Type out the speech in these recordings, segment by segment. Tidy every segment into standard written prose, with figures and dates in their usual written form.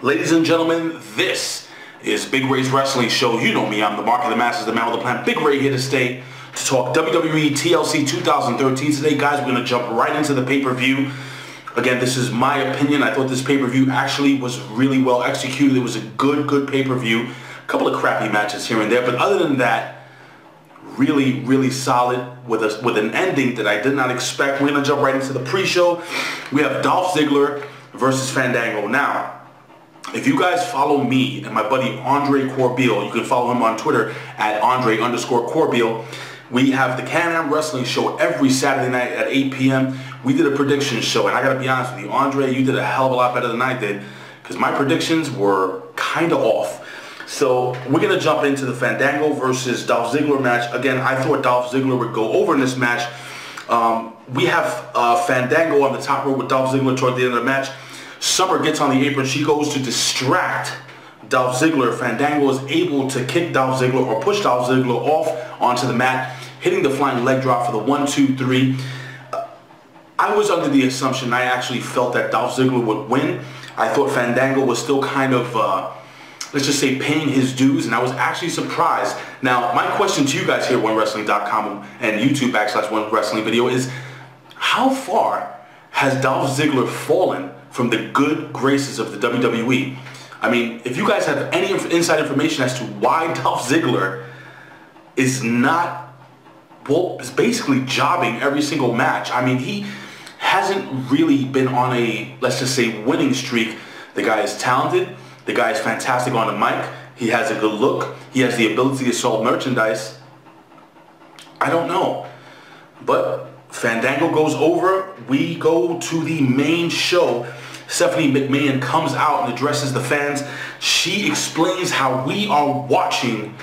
Ladies and gentlemen, this is Big Ray's Wrestling Show. You know me, I'm the Mark of the Masses, the man with the plan. Big Ray here to stay to talk WWE TLC 2013. Today, guys, we're going to jump right into the pay-per-view. Again, this is my opinion. I thought this pay-per-view actually was really well executed. It was a good pay-per-view. A couple of crappy matches here and there, but other than that, really solid with an ending that I did not expect. We're going to jump right into the pre-show. We have Dolph Ziggler versus Fandango. Now, if you guys follow me and my buddy Andre Corbeil, you can follow him on Twitter at Andre_Corbeil. We have the Can-Am Wrestling Show every Saturday night at 8 p.m. We did a prediction show, and I gotta be honest with you, Andre, you did a hell of a lot better than I did, because my predictions were kind of off. So we're gonna jump into the Fandango versus Dolph Ziggler match. Again, I thought Dolph Ziggler would go over in this match. We have Fandango on the top rope with Dolph Ziggler toward the end of the match. Summer gets on the apron. She goes to distract Dolph Ziggler. Fandango is able to kick Dolph Ziggler or push Dolph Ziggler off onto the mat, hitting the flying leg drop for the 1, 2, 3. I was under the assumption, I actually felt that Dolph Ziggler would win. I thought Fandango was still kind of, let's just say, paying his dues, and I was actually surprised. Now, my question to you guys here at OneWrestling.com and YouTube /OneWrestling video is, how far has Dolph Ziggler fallen from the good graces of the WWE? I mean, if you guys have any inside information as to why Dolph Ziggler is not, well, is basically jobbing every single match. I mean, he hasn't really been on a, let's just say, winning streak. The guy is talented. The guy is fantastic on the mic. He has a good look. He has the ability to sell merchandise. I don't know. But Fandango goes over. We go to the main show. Stephanie McMahon comes out and addresses the fans. She explains how we are watching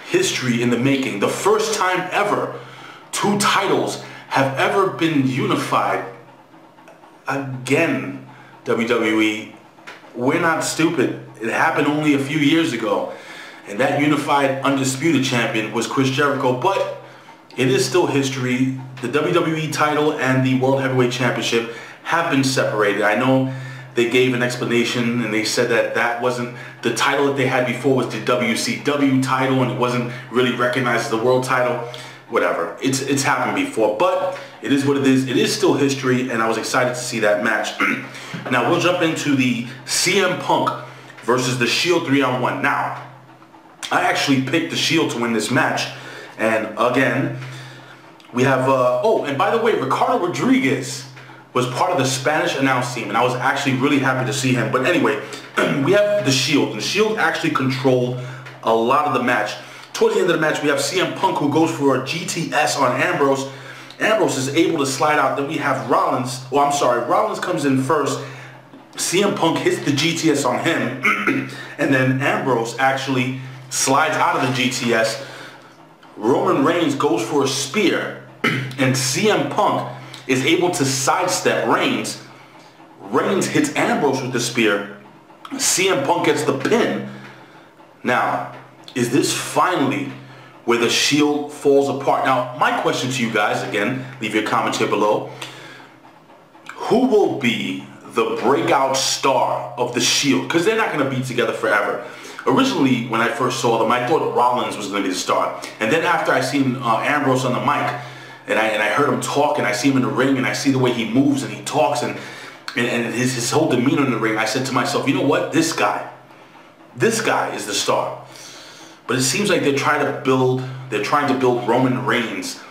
history in the making. The first time ever 2 titles have ever been unified. Again, WWE, we're not stupid. It happened only a few years ago. And that unified undisputed champion was Chris Jericho. But it is still history. The WWE title and the World Heavyweight Championship have been separated. I know they gave an explanation and they said that that wasn't the title that they had before, was the WCW title, and it wasn't really recognized as the world title. Whatever. It's happened before, but it is what it is. It is still history, and I was excited to see that match. Now we'll jump into the CM Punk versus the Shield 3-on-1. Now, I actually picked the Shield to win this match, and again, we have oh, and by the way, Ricardo Rodriguez was part of the Spanish announce team, and I was actually really happy to see him. But anyway, we have the Shield, and the Shield actually controlled a lot of the match. Towards the end of the match, we have CM Punk, who goes for a GTS on Ambrose. Ambrose is able to slide out. Then we have Rollins. Oh, I'm sorry. Rollins comes in first. CM Punk hits the GTS on him, and then Ambrose actually slides out of the GTS. Roman Reigns goes for a spear, and CM Punk is able to sidestep Reigns. Reigns hits Ambrose with the spear. CM Punk gets the pin. Now, is this finally where the Shield falls apart? Now, my question to you guys, again, leave your comments here below. Who will be the breakout star of the Shield? Because they're not going to be together forever. Originally, when I first saw them, I thought Rollins was going to be the star. And then after I seen Ambrose on the mic, and I heard him talk, and I see him in the ring, and I see the way he moves and he talks, and his whole demeanor in the ring, I said to myself, you know what? This guy is the star. But it seems like they're trying to build Roman Reigns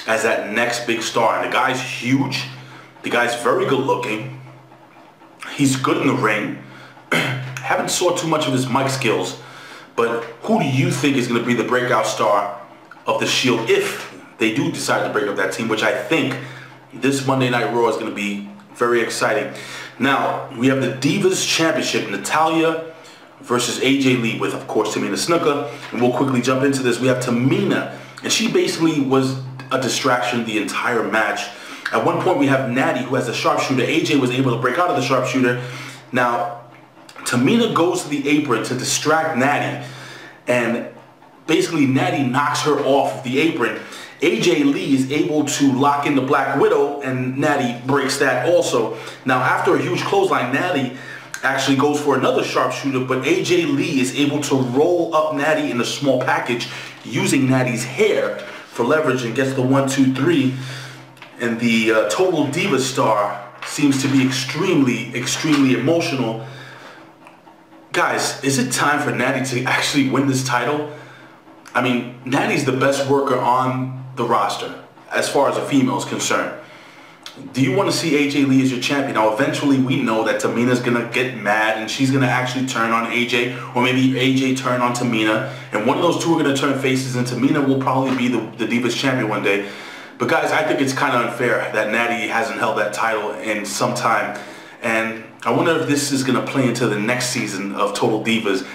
as that next big star. And the guy's huge. The guy's very good looking. He's good in the ring. Haven't saw too much of his mic skills. But who do you think is going to be the breakout star of the Shield if they do decide to break up that team, which I think this Monday Night Raw is going to be very exciting. Now, we have the Divas Championship, Natalya versus AJ Lee with, of course, Tamina Snuka. And we'll quickly jump into this. We have Tamina, and she basically was a distraction the entire match. At one point, we have Natty, who has a sharpshooter. AJ was able to break out of the sharpshooter. Now, Tamina goes to the apron to distract Natty, and basically Natty knocks her off the apron. AJ Lee is able to lock in the Black Widow, and Natty breaks that also. Now, after a huge clothesline, Natty actually goes for another sharpshooter, but AJ Lee is able to roll up Natty in a small package using Natty's hair for leverage and gets the 1-2-3. And the Total Divas star seems to be extremely emotional. Guys, is it time for Natty to actually win this title? I mean, Natty's the best worker on the roster as far as a female is concerned. Do you want to see AJ Lee as your champion? Now, eventually we know that Tamina's going to get mad and she's going to actually turn on AJ, or maybe AJ turn on Tamina, and one of those two are going to turn faces, and Tamina will probably be the Divas champion one day. But guys, I think it's kind of unfair that Natty hasn't held that title in some time, and I wonder if this is going to play into the next season of Total Divas.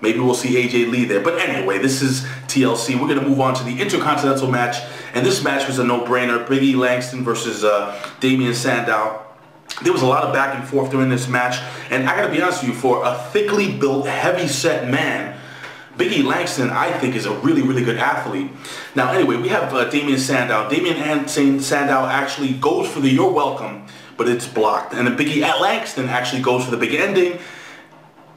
Maybe we'll see AJ Lee there. But anyway, this is TLC. We're going to move on to the Intercontinental match. And this match was a no-brainer. Wwe Langston versus Damien Sandow. There was a lot of back and forth during this match. And I got to be honest with you, for a thickly built, heavy-set man, Wwe Langston, I think, is a really good athlete. Now, anyway, we have Damien Sandow. Damien and Sandow actually goes for the "You're welcome," but it's blocked. And then Wwe Langston actually goes for the big ending,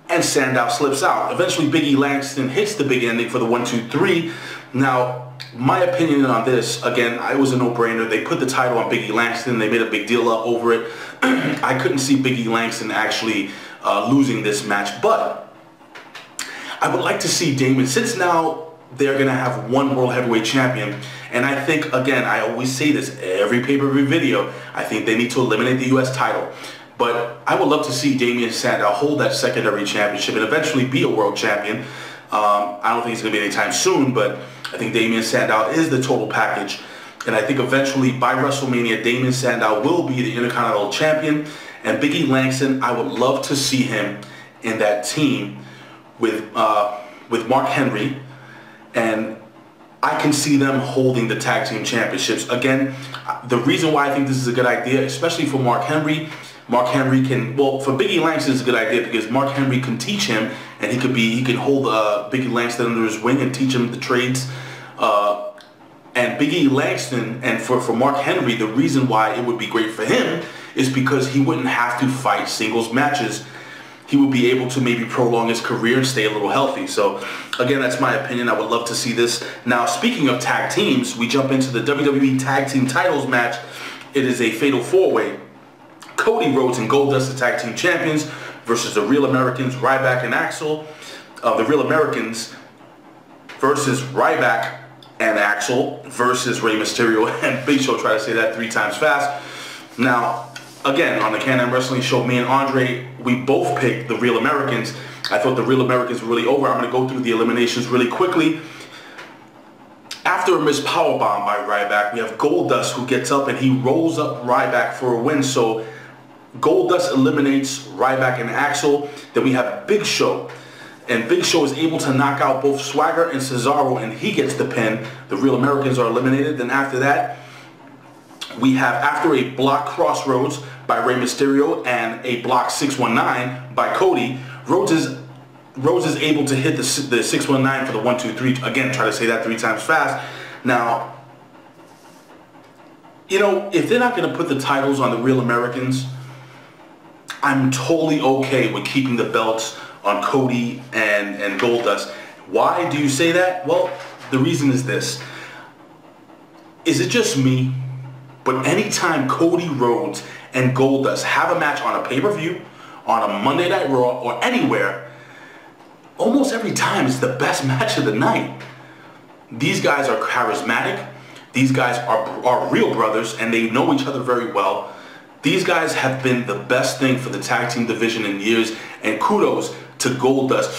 and Sandow slips out. Eventually, Wwe Langston hits the big ending for the 1-2-3. Now, my opinion on this, again, it was a no-brainer. They put the title on Wwe Langston. They made a big deal up over it. I couldn't see Wwe Langston actually losing this match, but I would like to see Damien, since now they're going to have one World Heavyweight Champion, and I think, again, I always say this every pay-per-view video, I think they need to eliminate the U.S. title. But I would love to see Damien Sandow hold that secondary championship and eventually be a world champion. I don't think it's going to be anytime soon, but I think Damien Sandow is the total package. And I think eventually by WrestleMania, Damien Sandow will be the Intercontinental Champion. And Wwe Langston, I would love to see him in that team with Mark Henry. And I can see them holding the tag team championships. Again, the reason why I think this is a good idea, especially for Mark Henry can, well, for Wwe Langston it's a good idea because Mark Henry can teach him, and he can hold Wwe Langston under his wing and teach him the trades. And Wwe Langston, and for Mark Henry, the reason why it would be great for him is because he wouldn't have to fight singles matches. He would be able to maybe prolong his career and stay a little healthy. So, again, that's my opinion. I would love to see this. Now, speaking of tag teams, we jump into the WWE Tag Team Titles match. It is a fatal four-way. Cody, Rhodes, and Goldust, the tag team champions, versus the Real Americans, Ryback and Axel. The Real Americans versus Ryback and Axel versus Rey Mysterio and Big Show. Try to say that 3 times fast. Now, again, on the Can-Am Wrestling Show, me and Andre, we both picked the Real Americans. I thought the Real Americans were really over. I'm going to go through the eliminations really quickly. After a missed powerbomb by Ryback, we have Goldust, who gets up and he rolls up Ryback for a win. So Goldust eliminates Ryback and Axel. Then we have Big Show. And Big Show is able to knock out both Swagger and Cesaro, and he gets the pin. The Real Americans are eliminated. Then after that, we have, after a block Crossroads by Rey Mysterio and a block 619 by Cody, Rhodes is able to hit the 619 for the 1-2-3. Again, try to say that 3 times fast. Now, you know, if they're not going to put the titles on the Real Americans, I'm totally okay with keeping the belts on Cody and Goldust. Why do you say that? Well, the reason is this. Is it just me? But anytime Cody, Rhodes, and Goldust have a match on a pay-per-view, on a Monday Night Raw, or anywhere, almost every time it's the best match of the night. These guys are charismatic. These guys are real brothers, and they know each other very well. These guys have been the best thing for the tag team division in years, and kudos to Goldust.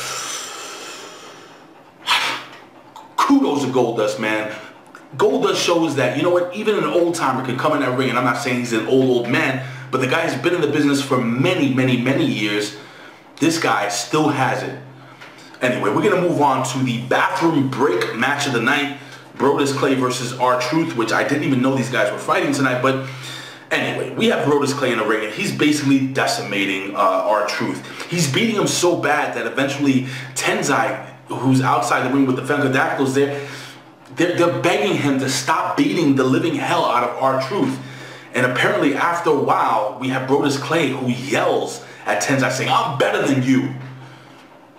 Kudos to Goldust, man. Goldust shows that, you know what, even an old-timer can come in that ring, and I'm not saying he's an old man, but the guy has been in the business for many years. This guy still has it. Anyway, we're going to move on to the bathroom break match of the night. Brodus Clay versus R-Truth, which I didn't even know these guys were fighting tonight, but anyway, we have Brodus Clay in the ring, and he's basically decimating R-Truth. He's beating him so bad that eventually Tenzai, who's outside the ring with the Fandango there, they're begging him to stop beating the living hell out of R-Truth. And apparently after a while, we have Brodus Clay who yells at Tenzai saying, I'm better than you.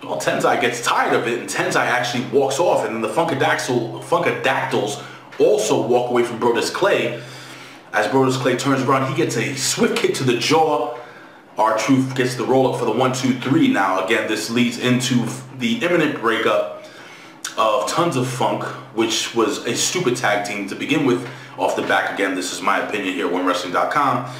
Well, Tenzai gets tired of it, and Tenzai actually walks off, and then the Funkadactyls also walk away from Brodus Clay. As Brodus Clay turns around, he gets a swift kick to the jaw. R-Truth gets the roll up for the 1-2-3. Now, again, this leads into the imminent breakup of Tons of Funk, which was a stupid tag team to begin with. Off the back, again, this is my opinion here at OneWrestling.com.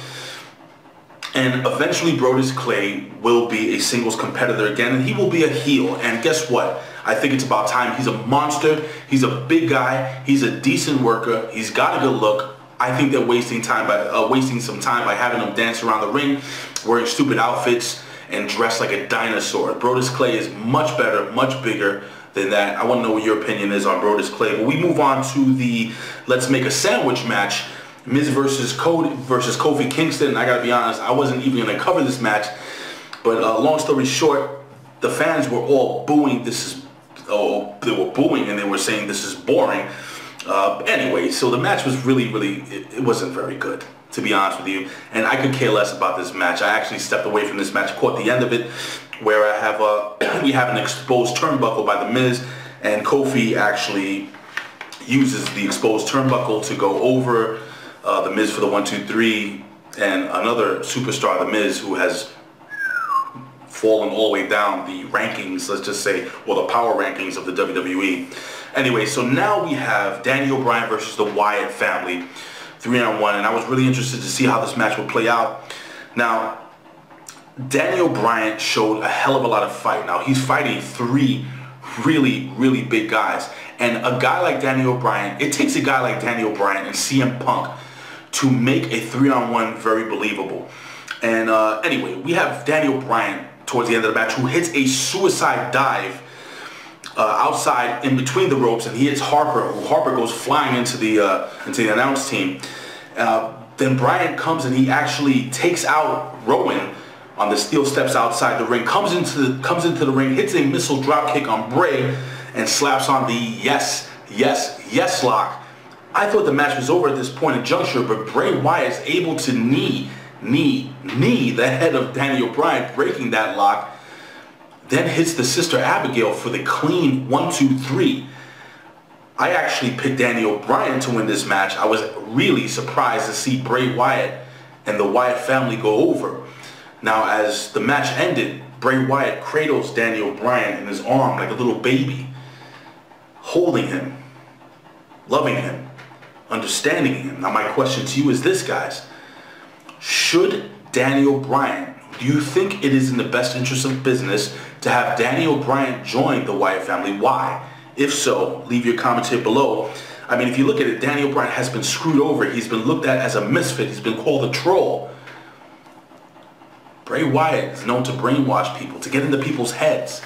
And eventually Brodus Clay will be a singles competitor again, and he will be a heel. And guess what? I think it's about time. He's a monster. He's a big guy. He's a decent worker. He's got a good look. I think they're wasting some time by having him dance around the ring, wearing stupid outfits and dressed like a dinosaur. Brodus Clay is much better, much bigger than that. I want to know what your opinion is on Brodus Clay. But we move on to the Let's Make a Sandwich match. Miz versus Cody versus Kofi Kingston. And I gotta be honest, I wasn't even gonna cover this match. But long story short, the fans were all booing. They were booing and they were saying this is boring. Anyway, so the match was really, it wasn't very good, to be honest with you. And I could care less about this match. I actually stepped away from this match, caught the end of it, where I have we have an exposed turnbuckle by the Miz, and Kofi actually uses the exposed turnbuckle to go over the Miz for the 1-2-3, and another superstar, the Miz, who has fallen all the way down the rankings, let's just say, or the power rankings of the WWE. Anyway, so now we have Daniel Bryan versus the Wyatt family, 3-on-1, and I was really interested to see how this match would play out. Now, Daniel Bryan showed a hell of a lot of fight. Now, he's fighting three really big guys, and a guy like Daniel Bryan, it takes a guy like Daniel Bryan and CM Punk to make a 3-on-1 very believable. And anyway, we have Daniel Bryan towards the end of the match who hits a suicide dive outside in between the ropes, and he hits Harper. Harper goes flying into the announce team. Then Bryan comes and he actually takes out Rowan on the steel steps outside the ring, comes into the ring, hits a missile drop kick on Bray, and slaps on the yes lock. I thought the match was over at this point in juncture, but Bray Wyatt is able to knee the head of Daniel Bryan, breaking that lock. Then hits the Sister Abigail for the clean 1-2-3. I actually picked Daniel Bryan to win this match. I was really surprised to see Bray Wyatt and the Wyatt family go over. Now, as the match ended, Bray Wyatt cradles Daniel Bryan in his arm like a little baby, holding him, loving him, understanding him. Now, my question to you is this, guys. Should Daniel Bryan, do you think it is in the best interest of business to have Daniel Bryan join the Wyatt family? Why? If so, leave your comments here below. I mean, if you look at it, Daniel Bryan has been screwed over. He's been looked at as a misfit. He's been called a troll. Bray Wyatt is known to brainwash people, to get into people's heads.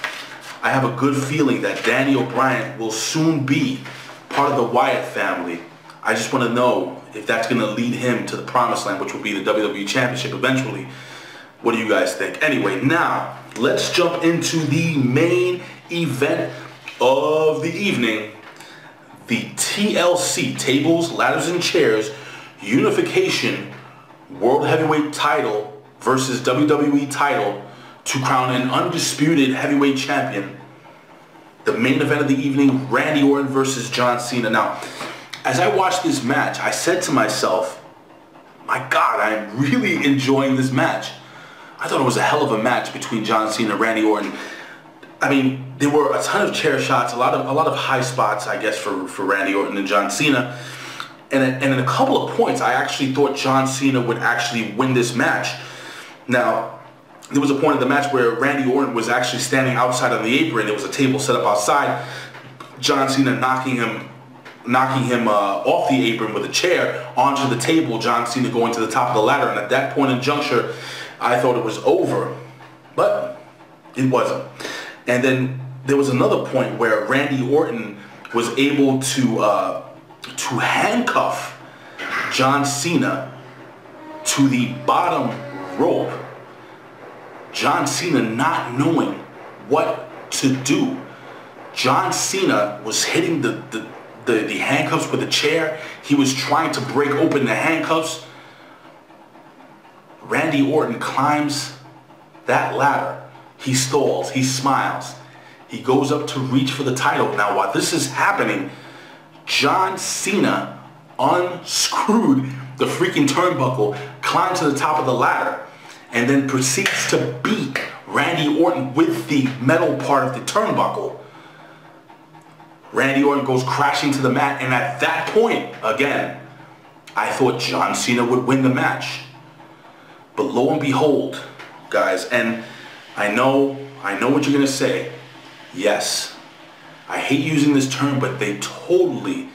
I have a good feeling that Daniel Bryan will soon be part of the Wyatt family. I just want to know if that's going to lead him to the promised land, which will be the WWE Championship eventually. What do you guys think? Anyway, now let's jump into the main event of the evening. The TLC, Tables, Ladders, and Chairs Unification World Heavyweight title versus WWE title to crown an undisputed heavyweight champion. The main event of the evening, Randy Orton versus John Cena. Now, as I watched this match, I said to myself, my God, I'm really enjoying this match. I thought it was a hell of a match between John Cena and Randy Orton. I mean, there were a ton of chair shots, a lot of high spots, I guess, for Randy Orton and John Cena. And in a couple of points, I actually thought John Cena would actually win this match. Now, there was a point in the match where Randy Orton was actually standing outside on the apron. There was a table set up outside. John Cena knocking him off the apron with a chair onto the table. John Cena going to the top of the ladder. And at that point in juncture, I thought it was over. But it wasn't. And then there was another point where Randy Orton was able to handcuff John Cena to the bottom rope. John Cena not knowing what to do. John Cena was hitting the handcuffs with a chair. He was trying to break open the handcuffs. Randy Orton climbs that ladder. He stalls, he smiles. He goes up to reach for the title. Now while this is happening, John Cena unscrewed the freaking turnbuckle, climbed to the top of the ladder, and then proceeds to beat Randy Orton with the metal part of the turnbuckle. Randy Orton goes crashing to the mat, and at that point, again, I thought John Cena would win the match. But lo and behold, guys, and I know what you're gonna say. Yes, I hate using this term, but they totally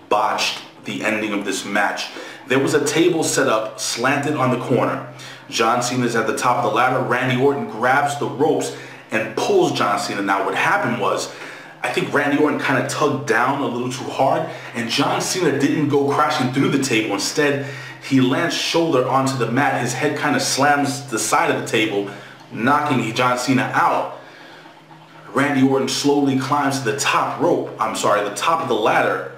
botched the ending of this match. There was a table set up, slanted on the corner. John Cena's at the top of the ladder. Randy Orton grabs the ropes and pulls John Cena. Now what happened was, I think Randy Orton kind of tugged down a little too hard, and John Cena didn't go crashing through the table. Instead, he lands shoulder onto the mat. His head kind of slams the side of the table, knocking John Cena out. Randy Orton slowly climbs to the top rope, the top of the ladder,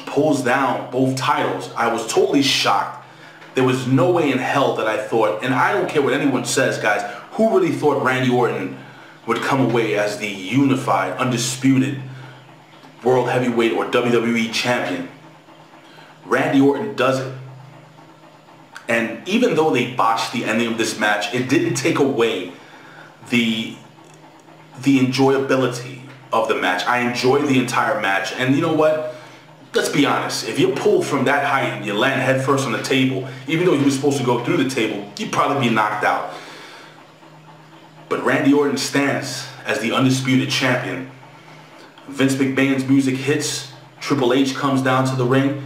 pulls down both titles. I was totally shocked. There was no way in hell that I thought, and I don't care what anyone says, guys, who really thought Randy Orton would come away as the unified, undisputed World Heavyweight or WWE Champion? Randy Orton does it. And even though they botched the ending of this match, it didn't take away the enjoyability of the match. I enjoyed the entire match, and you know what? Let's be honest. If you're pulled from that height and you land head first on the table, even though you were supposed to go through the table, you'd probably be knocked out. But Randy Orton stands as the undisputed champion. Vince McMahon's music hits. Triple H comes down to the ring.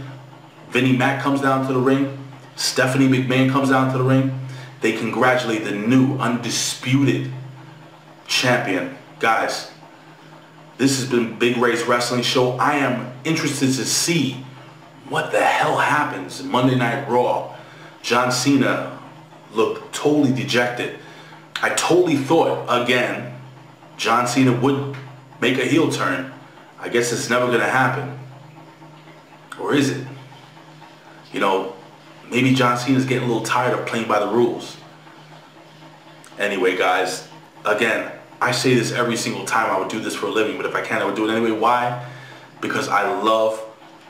Vinnie Mac comes down to the ring. Stephanie McMahon comes down to the ring. They congratulate the new undisputed champion. Guys, this has been Big Ray's Wrestling Show. I am interested to see what the hell happens Monday Night Raw. John Cena looked totally dejected. I totally thought, again, John Cena would make a heel turn. I guess it's never going to happen. Or is it? You know, maybe John Cena's getting a little tired of playing by the rules. Anyway, guys, again, I say this every single time. I would do this for a living, but if I can, I would do it anyway. Why? Because I love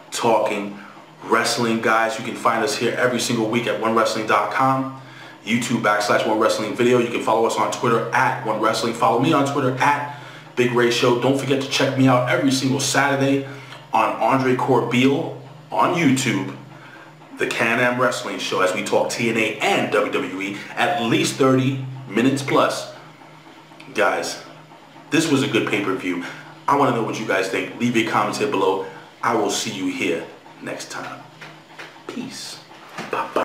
talking wrestling, guys. You can find us here every single week at onewrestling.com. YouTube.com/OneWrestling Video. You can follow us on Twitter at OneWrestling. Follow me on Twitter at Big Ray Show. Don't forget to check me out every single Saturday on Andre Corbeil on YouTube, the Can-Am Wrestling Show, as we talk TNA and WWE at least 30 minutes plus. Guys, this was a good pay-per-view. I want to know what you guys think. Leave your comments here below. I will see you here next time. Peace. Bye-bye.